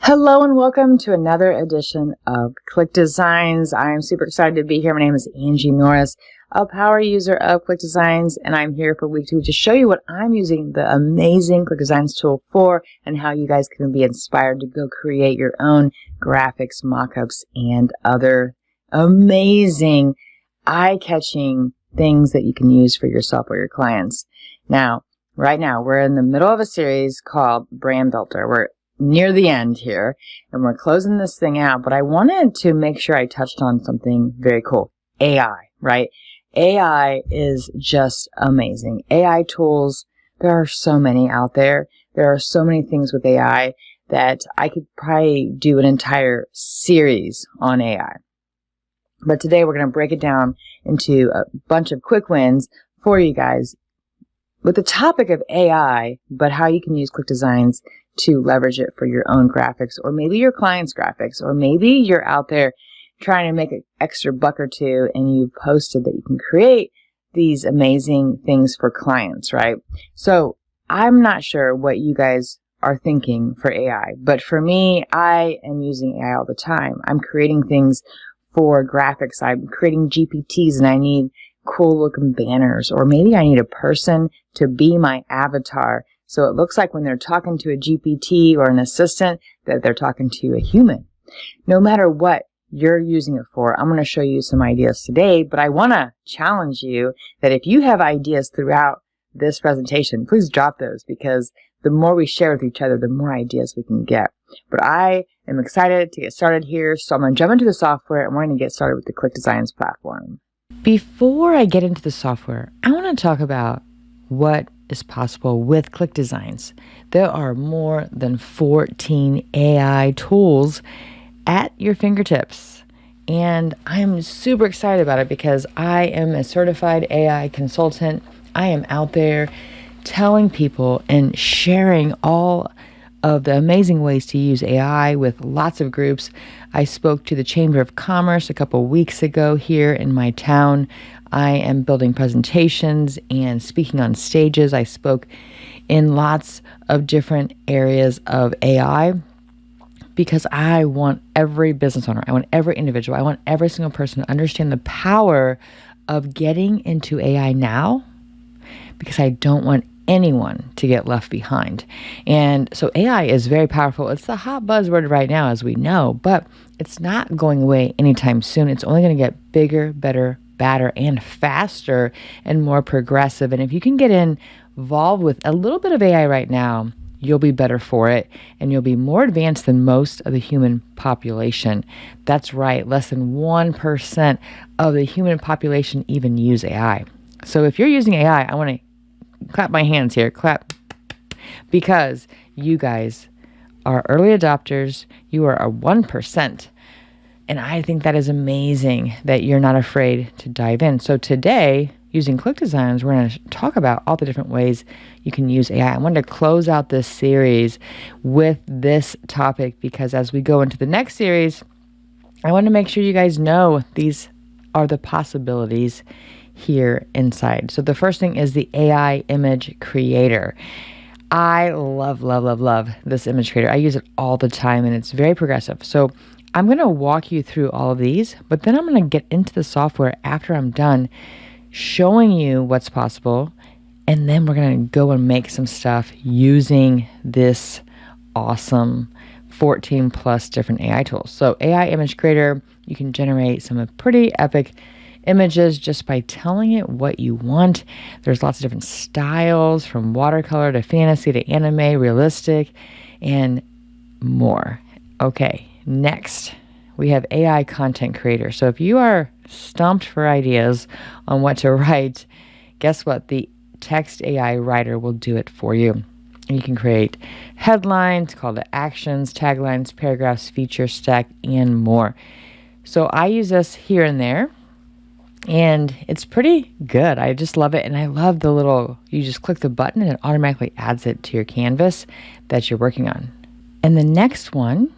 Hello and welcome to another edition of ClickDesigns. I am super excited to be here. My name is Angie Norris, a power user of ClickDesigns, and I'm here for week 2 to show you what I'm using the amazing ClickDesigns tool for and how you guys can be inspired to go create your own graphics, mockups, and other amazing, eye-catching things that you can use for yourself or your clients. Now, right now, we're in the middle of a series called Brand Builder. We're near the end here, and we're closing this thing out, but I wanted to make sure I touched on something very cool. AI, right? AI is just amazing. AI tools, there are so many out there. There are so many things with AI that I could probably do an entire series on AI. But today we're going to break it down into a bunch of quick wins for you guys with the topic of AI, but how you can use ClickDesigns to leverage it for your own graphics, or maybe your client's graphics, or maybe you're out there trying to make an extra buck or two and you've posted that you can create these amazing things for clients, right? So I'm not sure what you guys are thinking for AI, but for me, I am using AI all the time. I'm creating things for graphics. I'm creating GPTs and I need cool looking banners, or maybe I need a person to be my avatar. So it looks like when they're talking to a GPT or an assistant that they're talking to a human. No matter what you're using it for, I'm going to show you some ideas today, but I want to challenge you that if you have ideas throughout this presentation, please drop those, because the more we share with each other, the more ideas we can get. But I am excited to get started here, so I'm going to jump into the software and we're going to get started with the ClickDesigns platform. Before I get into the software, I want to talk about what is possible with ClickDesigns. There are more than 14 AI tools at your fingertips. And I'm super excited about it because I am a certified AI consultant. I am out there telling people and sharing all of the amazing ways to use AI with lots of groups. I spoke to the Chamber of Commerce a couple weeks ago here in my town. I am building presentations and speaking on stages. I spoke in lots of different areas of AI because I want every business owner, I want every individual, I want every single person to understand the power of getting into AI now, because I don't want anyone to get left behind. And so AI is very powerful. It's the hot buzzword right now, as we know, but it's not going away anytime soon. It's only going to get bigger, better, badder, and faster and more progressive. And if you can get involved with a little bit of AI right now, you'll be better for it and you'll be more advanced than most of the human population. That's right, less than 1% of the human population even use AI. So if you're using AI, I want to clap my hands here, clap, because you guys are early adopters. You are a 1%. And I think that is amazing that you're not afraid to dive in. So today, using ClickDesigns, we're going to talk about all the different ways you can use AI. I wanted to close out this series with this topic because as we go into the next series, I want to make sure you guys know these are the possibilities here inside. So the first thing is the AI image creator. I love this image creator. I use it all the time and it's very progressive. So I'm going to walk you through all of these, but then I'm going to get into the software after I'm done showing you what's possible. And then we're going to go and make some stuff using this awesome 14 plus different AI tools. So AI image creator, you can generate some pretty epic images just by telling it what you want. There's lots of different styles, from watercolor to fantasy to anime, realistic, and more. Okay, next we have AI content creator. So if you are stumped for ideas on what to write, guess what? The text AI writer will do it for you. You can create headlines, call to actions, taglines, paragraphs, feature stack, and more. So I use this here and there. And it's pretty good. I just love it. And I love the little, you just click the button and it automatically adds it to your canvas that you're working on. And the next one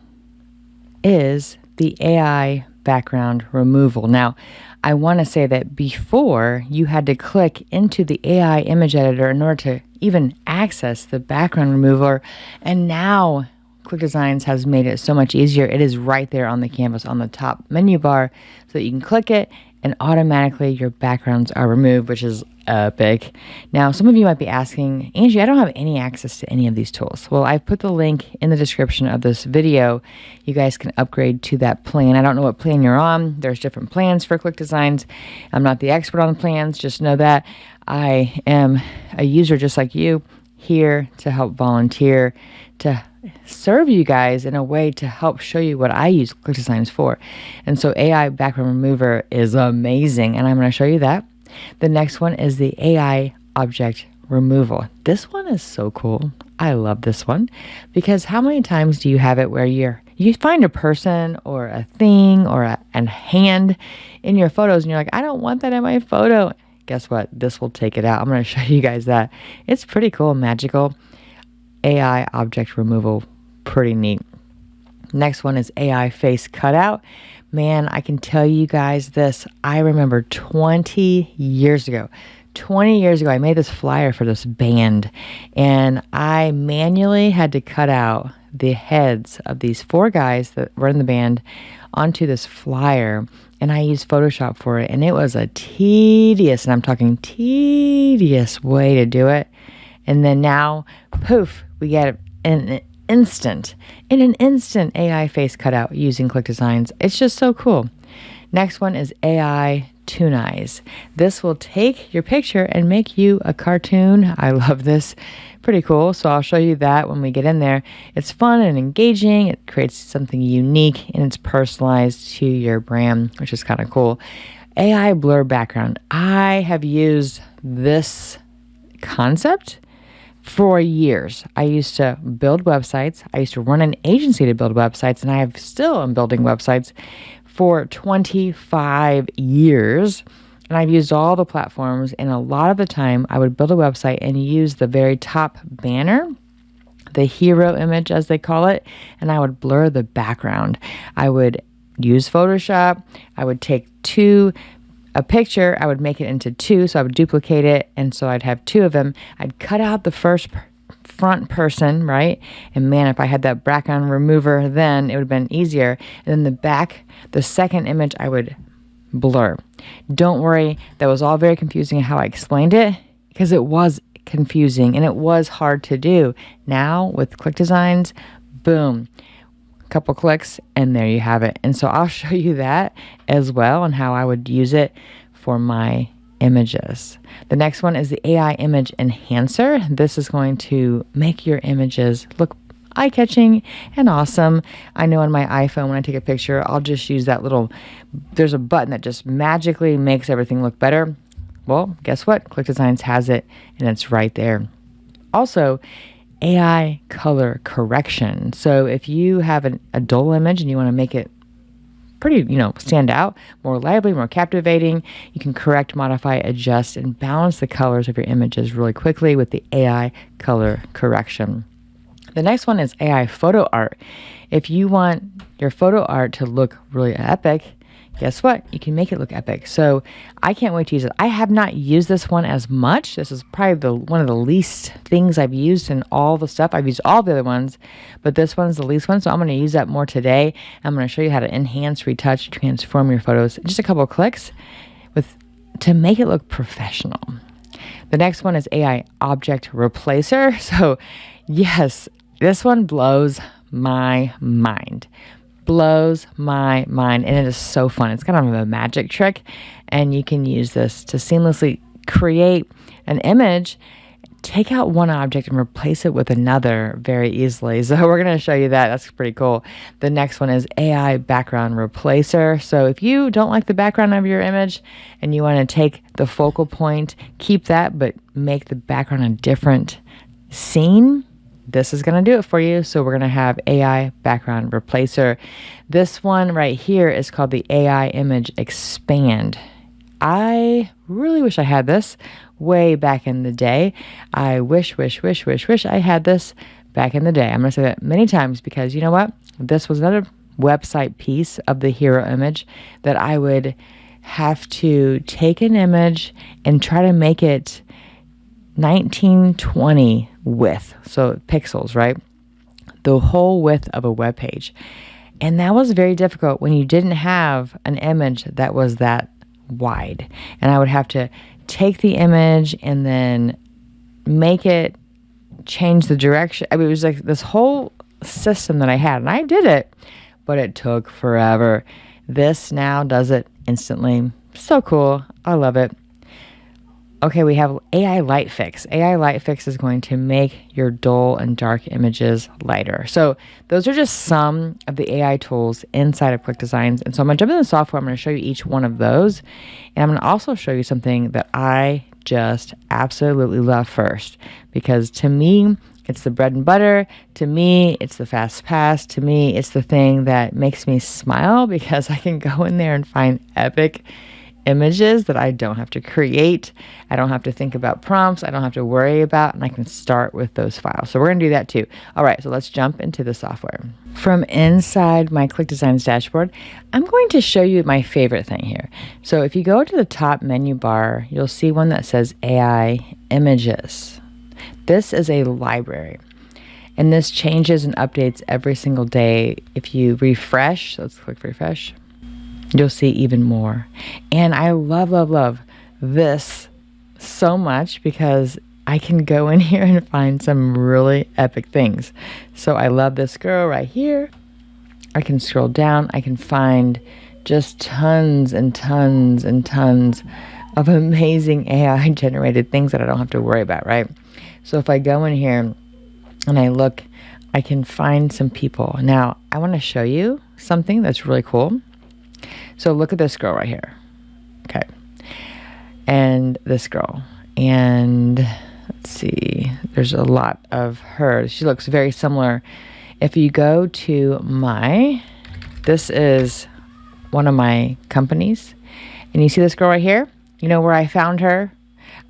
is the AI background removal. Now, I want to say that before you had to click into the AI image editor in order to even access the background remover. And now ClickDesigns has made it so much easier. It is right there on the canvas on the top menu bar so that you can click it and automatically your backgrounds are removed, which is epic. Now, some of you might be asking, Angie, I don't have any access to any of these tools. Well, I've put the link in the description of this video. You guys can upgrade to that plan. I don't know what plan you're on. There's different plans for ClickDesigns. I'm not the expert on plans. Just know that I am a user just like you, here to help volunteer, to serve you guys in a way to help show you what I use ClickDesigns for. And so AI background remover is amazing, and I'm going to show you that. The next one is the AI object removal. This one is so cool. I love this one because how many times do you have it where you find a person or a thing or a hand in your photos and you're like, I don't want that in my photo. Guess what? This will take it out. I'm going to show you guys that. It's pretty cool, magical. AI object removal, pretty neat. Next one is AI face cutout. Man, I can tell you guys this. I remember 20 years ago, I made this flyer for this band, and I manually had to cut out the heads of these 4 guys that were in the band onto this flyer, and I used Photoshop for it, and it was a tedious, and I'm talking tedious way to do it. And then now, poof, we get in an instant AI face cutout using ClickDesigns. It's just so cool. Next one is AI Toonize. This will take your picture and make you a cartoon. I love this. Pretty cool. So I'll show you that when we get in there. It's fun and engaging. It creates something unique and it's personalized to your brand, which is kind of cool. AI blur background. I have used this concept for years. I used to build websites. I used to run an agency to build websites, and I have still am building websites for 25 years. And I've used all the platforms, and a lot of the time I would build a website and use the very top banner, the hero image as they call it, and I would blur the background. I would use Photoshop. I would take a picture, I would make it into 2, so I would duplicate it, and so I'd have 2 of them. I'd cut out the first front person, right? And man, if I had that background remover, then it would have been easier. And then the back, the second image, I would blur. Don't worry, that was all very confusing how I explained it, because it was confusing and it was hard to do. Now, with ClickDesigns, boom. Couple clicks and there you have it. And so I'll show you that as well and how I would use it for my images. The next one is the AI image enhancer. This is going to make your images look eye-catching and awesome. I know on my iPhone when I take a picture, I'll just use that there's a button that just magically makes everything look better. Well, guess what? ClickDesigns has it and it's right there. Also, AI color correction. So if you have a dull image and you want to make it pretty, stand out, more lively, more captivating, you can correct, modify, adjust, and balance the colors of your images really quickly with the AI color correction. The next one is AI photo art. If you want your photo art to look really epic, guess what? You can make it look epic. So I can't wait to use it. I have not used this one as much. This is probably one of the least things I've used in all the stuff. I've used all the other ones, but this one's the least one. So I'm going to use that more today. I'm going to show you how to enhance, retouch, transform your photos. Just a couple of clicks to make it look professional. The next one is AI object replacer. So yes, this one blows my mind. Blows my mind, and it is so fun. It's kind of a magic trick, and you can use this to seamlessly create an image, take out one object and replace it with another very easily. So we're going to show you that. That's pretty cool. The next one is AI background replacer. So if you don't like the background of your image and you want to take the focal point, keep that, but make the background a different scene, this is going to do it for you. So we're going to have AI background replacer. This one right here is called the AI image expand. I really wish I had this way back in the day. I wish I had this back in the day. I'm going to say that many times because you know what? This was another website piece of the hero image that I would have to take an image and try to make it 1920 width, so pixels, right? the whole width of a web page. And that was very difficult when you didn't have an image that was that wide. And I would have to take the image and then make it change the direction. I mean, it was like this whole system that I had, and I did it, but it took forever. This now does it instantly. So cool. I love it. Okay, we have AI Light Fix. AI Light Fix is going to make your dull and dark images lighter. So those are just some of the AI tools inside of ClickDesigns. And so I'm going to jump into the software. I'm going to show you each one of those. And I'm going to also show you something that I just absolutely love first. Because to me, it's the bread and butter. To me, it's the fast pass. To me, it's the thing that makes me smile because I can go in there and find epic images that I don't have to create. I don't have to think about prompts. I don't have to worry about, and I can start with those files. So we're going to do that too. All right, so let's jump into the software. From inside my ClickDesigns dashboard, I'm going to show you my favorite thing here. So if you go to the top menu bar, you'll see one that says AI Images. This is a library, and this changes and updates every single day. If you refresh, let's click refresh, you'll see even more. And I love this so much because I can go in here and find some really epic things. So I love this girl right here. I can scroll down. I can find just tons and tons and tons of amazing AI generated things that I don't have to worry about, right? So if I go in here and I look, I can find some people. Now, I want to show you something that's really cool. So look at this girl right here. Okay. And this girl. And let's see. There's a lot of her. She looks very similar. If you go to this is one of my companies. And you see this girl right here? You know where I found her?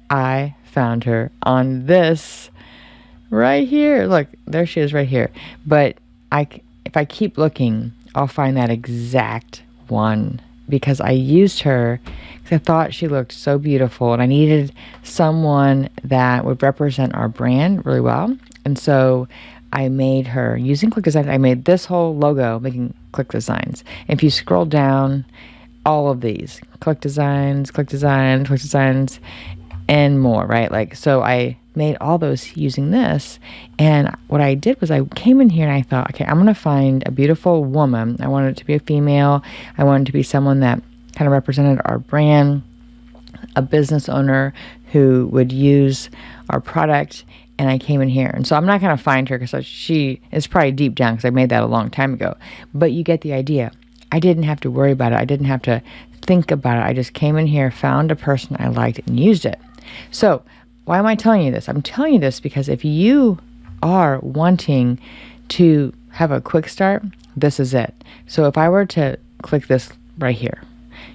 I found her on this right here. Look, there she is right here. But if I keep looking, I'll find that exact one because I used her because I thought she looked so beautiful and I needed someone that would represent our brand really well. And so I made her using ClickDesigns. I made this whole logo making ClickDesigns. If you scroll down, all of these ClickDesigns, and more, right? Like, so I made all those using this. And what I did was I came in here and I thought, okay, I'm going to find a beautiful woman. I wanted it to be a female. I wanted it to be someone that kind of represented our brand, a business owner who would use our product. And I came in here. And so I'm not going to find her because she is probably deep down because I made that a long time ago. But you get the idea. I didn't have to worry about it. I didn't have to think about it. I just came in here, found a person I liked, and used it. So why am I telling you this? I'm telling you this because if you are wanting to have a quick start, this is it. So if I were to click this right here,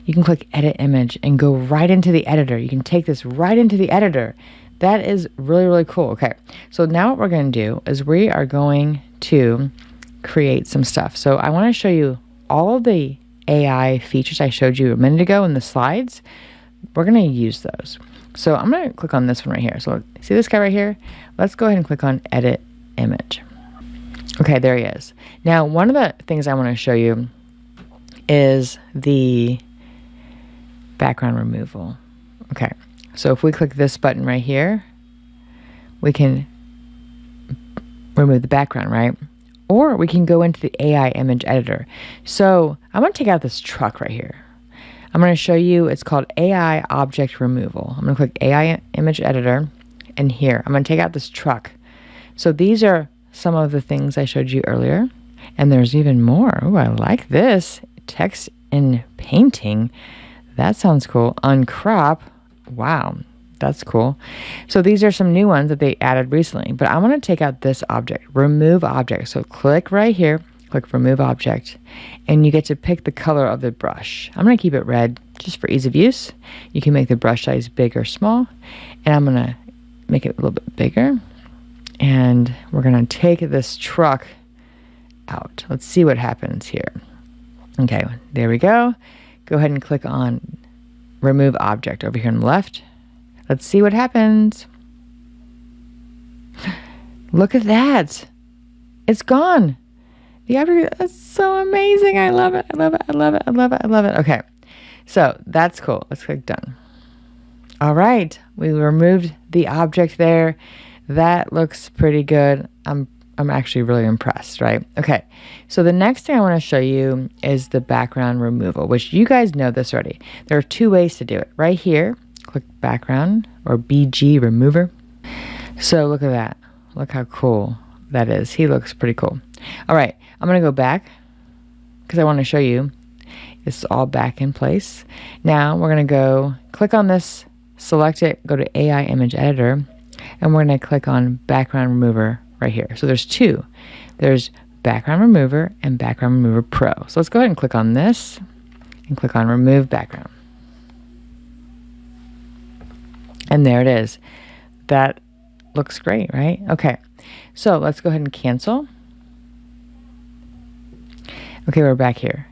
you can click edit image and go right into the editor. You can take this right into the editor. That is really, really cool. Okay, so now what we're going to do is we are going to create some stuff. So I want to show you all of the AI features I showed you a minute ago in the slides. We're going to use those. So I'm going to click on this one right here. So see this guy right here? Let's go ahead and click on edit image. Okay, there he is. Now, one of the things I want to show you is the background removal. Okay, so if we click this button right here, we can remove the background, right? Or we can go into the AI image editor. So I'm going to take out this truck right here. I'm going to show you, it's called AI object removal. I'm going to click AI image editor, and here, I'm going to take out this truck. So these are some of the things I showed you earlier, and there's even more. Oh, I like this. Text in painting. That sounds cool. Uncrop. Wow, that's cool. So these are some new ones that they added recently, but I want to take out this object, remove object. So click right here. Click remove object, and you get to pick the color of the brush. I'm going to keep it red just for ease of use. You can make the brush size big or small, and I'm going to make it a little bit bigger, and we're going to take this truck out. Let's see what happens here. Okay, there we go. Go ahead and click on remove object over here on the left. Let's see what happens. Look at that. It's gone. The object, that's so amazing. I love it. I love it. I love it. I love it. I love it. Okay. So that's cool. Let's click done. All right. We removed the object there. That looks pretty good. I'm actually really impressed, right? Okay. So the next thing I want to show you is the background removal, which you guys know this already. There are two ways to do it. Right here, click background or BG remover. So look at that. Look how cool that is. He looks pretty cool. All right. I'm going to go back because I want to show you it's all back in place. Now we're going to go click on this, select it, go to AI image editor, and we're going to click on background remover right here. So there's two. There's background remover and background remover pro. So let's go ahead and click on this and click on remove background. And there it is. That looks great, right? Okay. So let's go ahead and cancel. Okay, we're back here.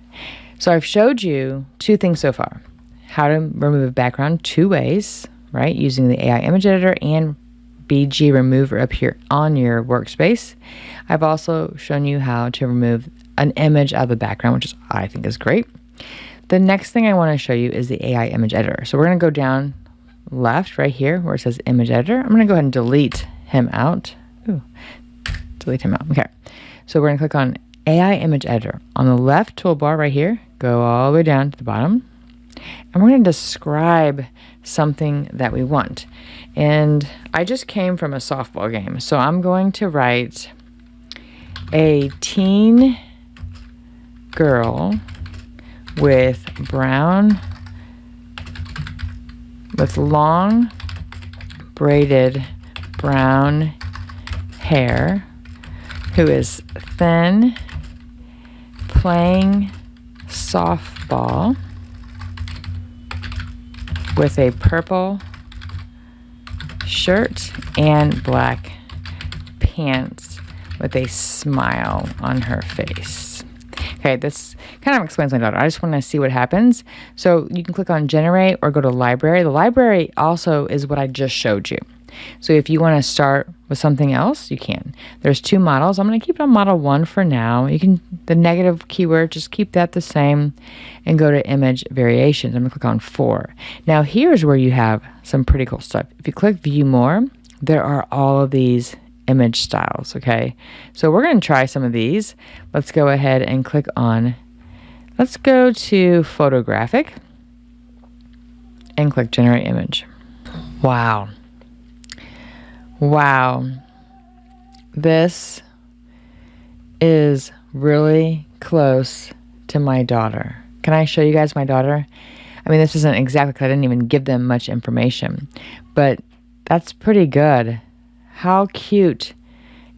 So I've showed you two things so far. How to remove a background two ways, right? Using the AI image editor and BG remover up here on your workspace. I've also shown you how to remove an image out of the background, which I think is great. The next thing I want to show you is the AI image editor. So we're going to go down left right here where it says image editor. I'm going to go ahead and delete him out. Ooh, delete him out. Okay. So we're going to click on AI image editor. On the left toolbar right here, go all the way down to the bottom. And we're going to describe something that we want. And I just came from a softball game. So I'm going to write a teen girl with long braided brown hair who is thin, playing softball with a purple shirt and black pants with a smile on her face. Okay, this kind of explains my daughter. I just want to see what happens. So you can click on generate or go to library. The library also is what I just showed you. So if you want to start with something else, you can. There's two models. I'm going to keep it on model 1 for now. You can, the negative keyword, just keep that the same and go to image variations. I'm going to click on 4. Now here's where you have some pretty cool stuff. If you click view more, there are all of these image styles, okay? So we're going to try some of these. Let's go ahead and click on, let's go to photographic and click generate image. Wow. Wow, this is really close to my daughter. Can I show you guys my daughter? I mean, this isn't exactly because I didn't even give them much information, but that's pretty good. How cute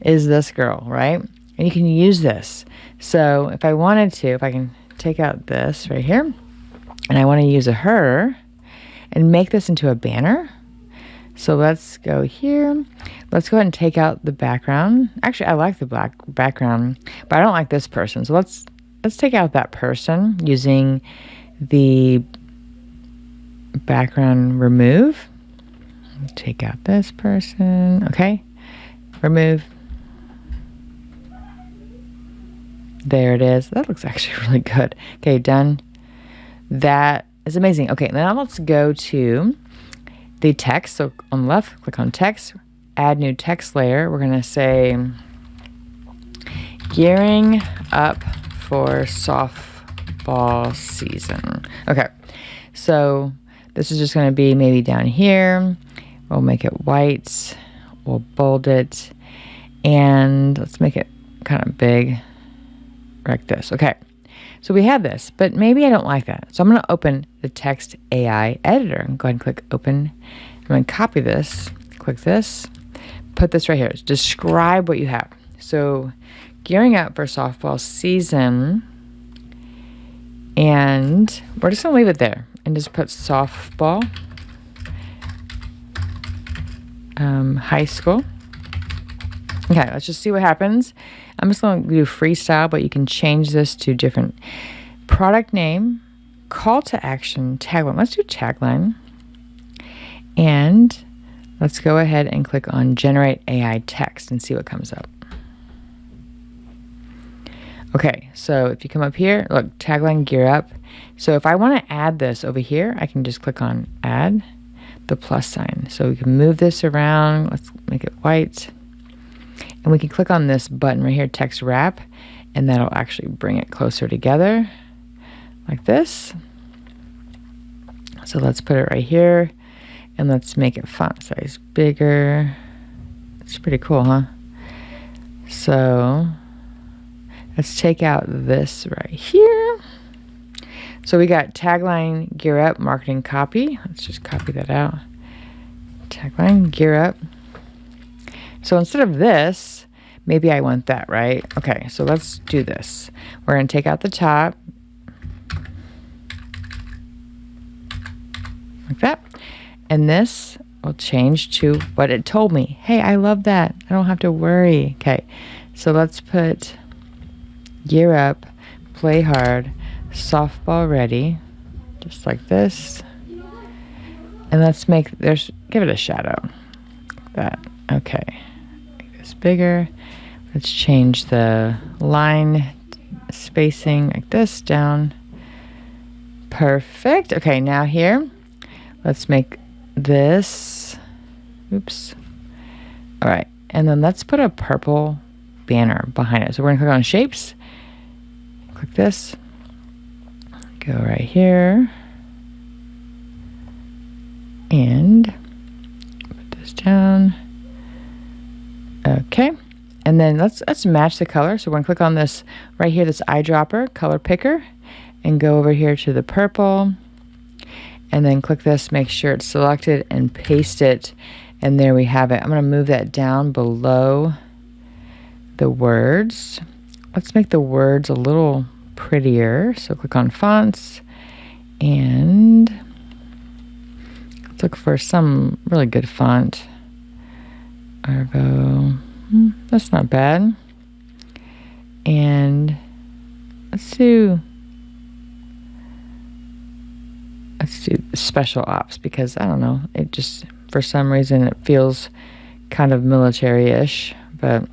is this girl, right? And you can use this. So if I wanted to, if I can take out this right here, and I want to use a her and make this into a banner. So let's go here. Let's go ahead and take out the background. Actually, I like the black background, but I don't like this person. So let's take out that person using the background remove. Take out this person. Okay. Remove. There it is. That looks actually really good. Okay, done. That is amazing. Okay, now let's go to the text. So on the left, click on text, add new text layer. We're going to say gearing up for softball season. Okay, so this is just going to be maybe down here. We'll make it white. We'll bold it. And let's make it kind of big like this. Okay, so we have this, but maybe I don't like that. So I'm going to open the text AI editor and go ahead and click open. I'm going to copy this, click this, put this right here. Describe what you have. So gearing up for softball season, and we're just going to leave it there and just put softball, high school. Okay, let's just see what happens. I'm just going to do freestyle, but you can change this to different product name, call to action, tagline. Let's do tagline. And let's go ahead and click on generate AI text and see what comes up. Okay, so if you come up here, look, tagline gear up. So if I want to add this over here, I can just click on add the plus sign. So we can move this around. Let's make it white. And we can click on this button right here, text wrap, and that'll actually bring it closer together like this. So let's put it right here and let's make it font size bigger. It's pretty cool, huh? So let's take out this right here. So we got tagline, gear up, marketing copy. Let's just copy that out. Tagline, gear up. So instead of this, maybe I want that, right? Okay, so let's do this. We're going to take out the top. Like that. And this will change to what it told me. Hey, I love that. I don't have to worry. Okay, so let's put gear up, play hard, softball ready, just like this. And let's give it a shadow. Like that. Okay, make this bigger. Let's change the line spacing like this down. Perfect. Okay, now here, let's make this. Oops. All right, and then let's put a purple banner behind it. So we're gonna click on shapes. Click this. Go right here. And put this down. Okay. And then let's match the color. So we're gonna click on this right here, this eyedropper color picker, and go over here to the purple. And then click this, make sure it's selected, and paste it. And there we have it. I'm gonna move that down below the words. Let's make the words a little prettier. So click on fonts and let's look for some really good font. Arvo, that's not bad. And let's do special ops, because I don't know, it just, for some reason, it feels kind of military-ish. But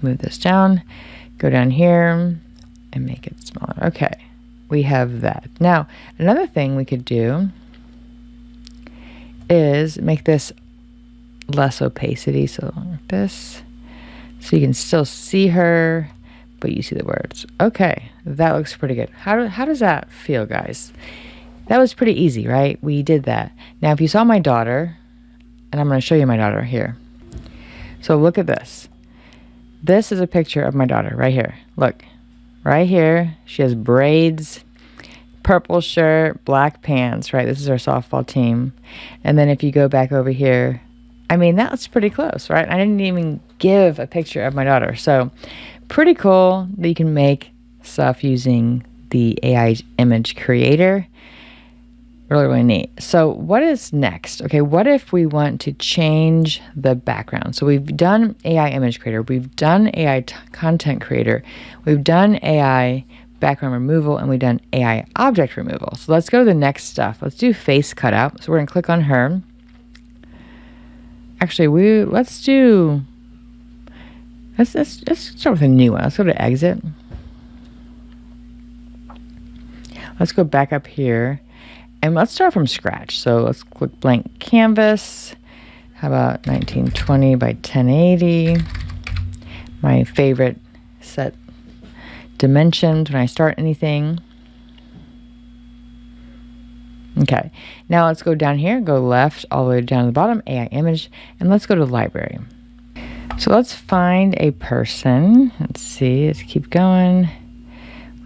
move this down, go down here, and make it smaller. Okay, we have that. Now, another thing we could do is make this less opacity, so like this, so you can still see her, but you see the words. Okay, that looks pretty good. How does that feel, guys? That was pretty easy, right? We did that. Now, if you saw my daughter, and I'm going to show you my daughter here. So look at this. This is a picture of my daughter right here. Look, right here. She has braids, purple shirt, black pants, right? This is our softball team. And then if you go back over here, I mean, that's pretty close, right? I didn't even give a picture of my daughter. So pretty cool that you can make stuff using the AI image creator. Really, really neat. So what is next? Okay, what if we want to change the background? So we've done AI image creator, we've done AI content creator, we've done AI background removal, and we've done AI object removal. So let's go to the next stuff. Let's do face cutout. So we're gonna click on her. Actually, let's start with a new one. Let's go to exit. Let's go back up here. And let's start from scratch. So let's click blank canvas. How about 1920 by 1080? My favorite set dimensions when I start anything. Okay, now let's go down here, go left all the way down to the bottom, AI image, and let's go to library. So let's find a person. Let's see, let's keep going.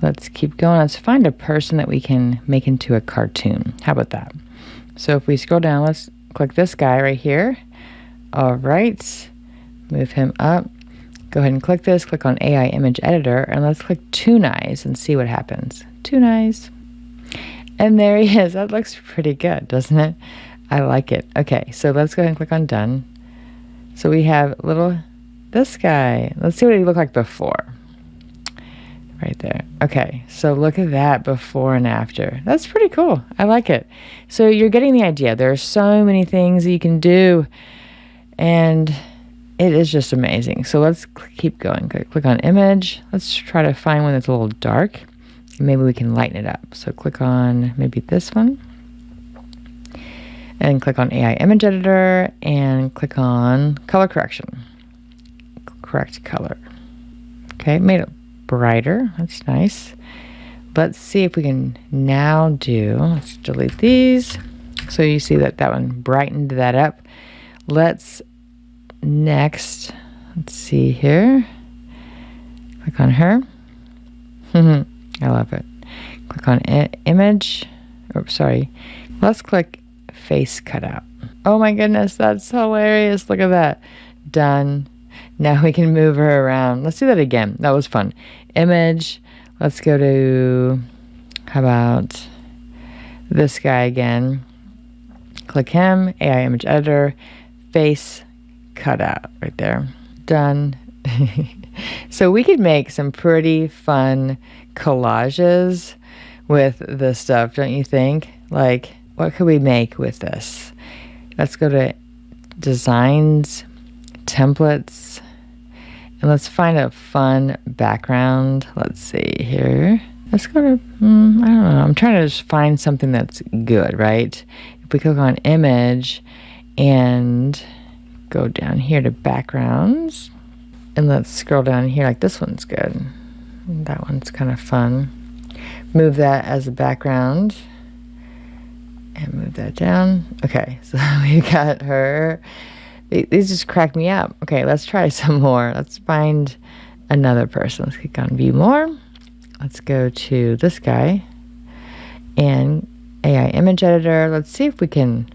Let's keep going. Let's find a person that we can make into a cartoon. How about that? So if we scroll down, let's click this guy right here. All right, move him up. Go ahead and click this, click on AI image editor, and let's click Toonize and see what happens. Toonize. And there he is. That looks pretty good, doesn't it? I like it. Okay, so let's go ahead and click on done. So we have this guy. Let's see what he looked like before. Right there. Okay, so look at that before and after. That's pretty cool. I like it. So you're getting the idea. There are so many things that you can do, and It is just amazing. So let's keep going. Click on image. Let's try to find one that's a little dark. Maybe we can lighten it up. So click on maybe this one. And click on AI image editor and click on color correction. Correct color. Okay, made it brighter. That's nice. Let's see if we can now do, let's delete these. So you see that that one brightened that up. Let's next, let's see here. Click on her. I love it. Click on image. Oh, sorry. Let's click face cutout. Oh my goodness, that's hilarious. Look at that. Done. Now we can move her around. Let's do that again. That was fun. Image. Let's go to, how about this guy again. Click him. AI image editor. Face cutout right there. Done. So we could make some pretty fun collages with this stuff, don't you think? Like, what could we make with this? Let's go to designs, templates, and let's find a fun background. Let's see here. Let's go to, I don't know. I'm trying to just find something that's good, right? If we click on image and go down here to backgrounds, and let's scroll down here, like this one's good. That one's kind of fun. Move that as a background and move that down. Okay, so we got her. These just crack me up. Okay, let's try some more. Let's find another person. Let's click on view more. Let's go to this guy and AI image editor. Let's see if we can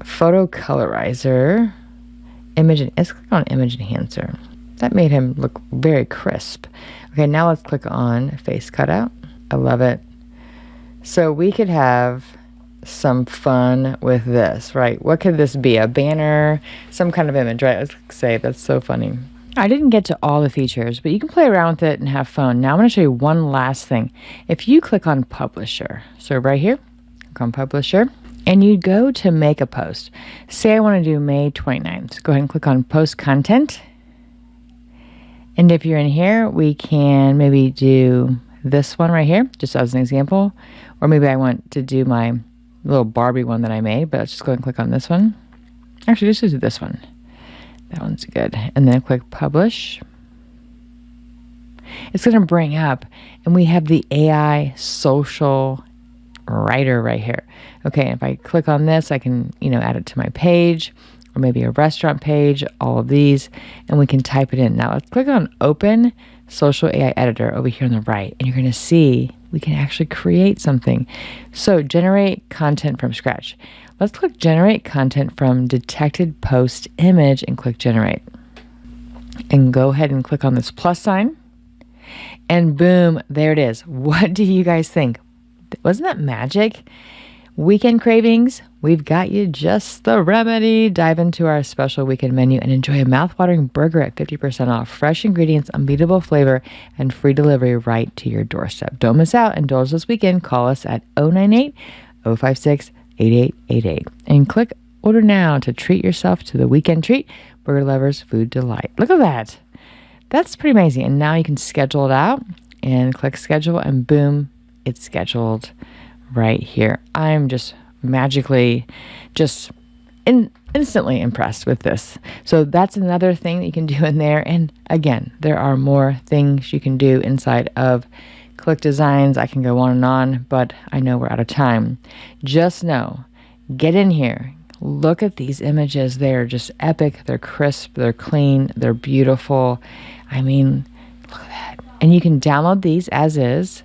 photo colorizer image. Let's click on image enhancer. That made him look very crisp. Okay, now let's click on face cutout. I love it. So we could have some fun with this, right? What could this be? A banner, some kind of image, right? Let's save. That's so funny. I didn't get to all the features, but you can play around with it and have fun. Now I'm going to show you one last thing. If you click on publisher, so right here, click on publisher, and you go to make a post. Say I want to do May 29th. Go ahead and click on post content. And if you're in here, we can maybe do this one right here, just as an example. Or maybe I want to do my little Barbie one that I made, but let's just go ahead and click on this one. Actually, just do this one. That one's good. And then click publish. It's going to bring up, and we have the AI social writer right here. Okay, if I click on this, I can, add it to my page, or maybe a restaurant page, all of these, and we can type it in. Now let's click on open social AI editor over here on the right, and you're going to see we can actually create something. So generate content from scratch. Let's click generate content from detected post image and click generate. And go ahead and click on this plus sign. And boom, there it is. What do you guys think? Wasn't that magic? Weekend cravings, we've got you just the remedy. Dive into our special weekend menu and enjoy a mouthwatering burger at 50% off. Fresh ingredients, unbeatable flavor, and free delivery right to your doorstep. Don't miss out. Indulge this weekend. Call us at 098-056-8888 and click order now to treat yourself to the weekend treat. Burger lovers, food delight. Look at that. That's pretty amazing. And now you can schedule it out and click schedule and boom, it's scheduled right here. I'm just magically instantly impressed with this. So that's another thing that you can do in there. And again, there are more things you can do inside of ClickDesigns. I can go on, but I know we're out of time. Just know, get in here. Look at these images. They're just epic. They're crisp. They're clean. They're beautiful. I mean, look at that. And you can download these as is.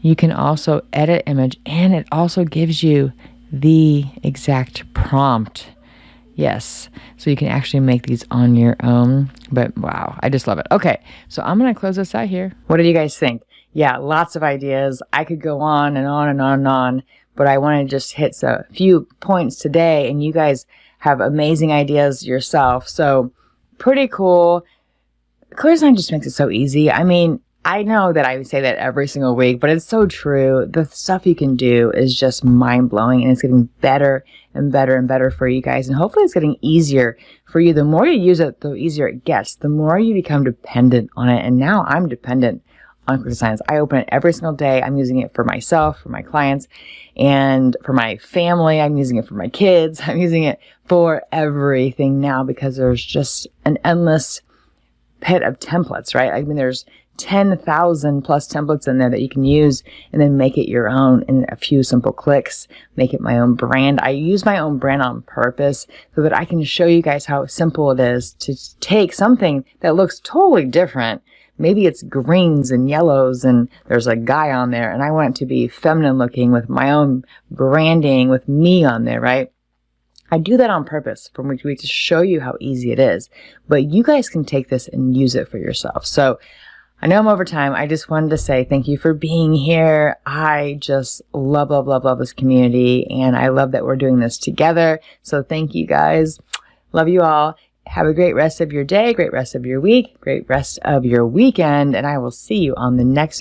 You can also edit image, and it also gives you the exact prompt. Yes, so you can actually make these on your own. But wow, I just love it. Okay, so I'm going to close this out here. What do you guys think? Yeah, lots of ideas. I could go on and on and on and on, but I want to just hit a few points today, and you guys have amazing ideas yourself. So pretty cool. ClickDesign just makes it so easy. I mean, I know that I say that every single week, but it's so true. The stuff you can do is just mind-blowing, and it's getting better and better and better for you guys. And hopefully it's getting easier for you. The more you use it, the easier it gets. The more you become dependent on it. And now I'm dependent on ClickDesigns. I open it every single day. I'm using it for myself, for my clients, and for my family. I'm using it for my kids. I'm using it for everything now because there's just an endless pit of templates, right? I mean, there's 10,000 plus templates in there that you can use and then make it your own in a few simple clicks, make it my own brand. I use my own brand on purpose so that I can show you guys how simple it is to take something that looks totally different. Maybe it's greens and yellows and there's a guy on there, and I want it to be feminine looking with my own branding with me on there, right? I do that on purpose for me to show you how easy it is, but you guys can take this and use it for yourself. So I know I'm over time. I just wanted to say thank you for being here. I just love, love, love, love this community, and I love that we're doing this together. So thank you guys. Love you all. Have a great rest of your day, great rest of your week, great rest of your weekend, and I will see you on the next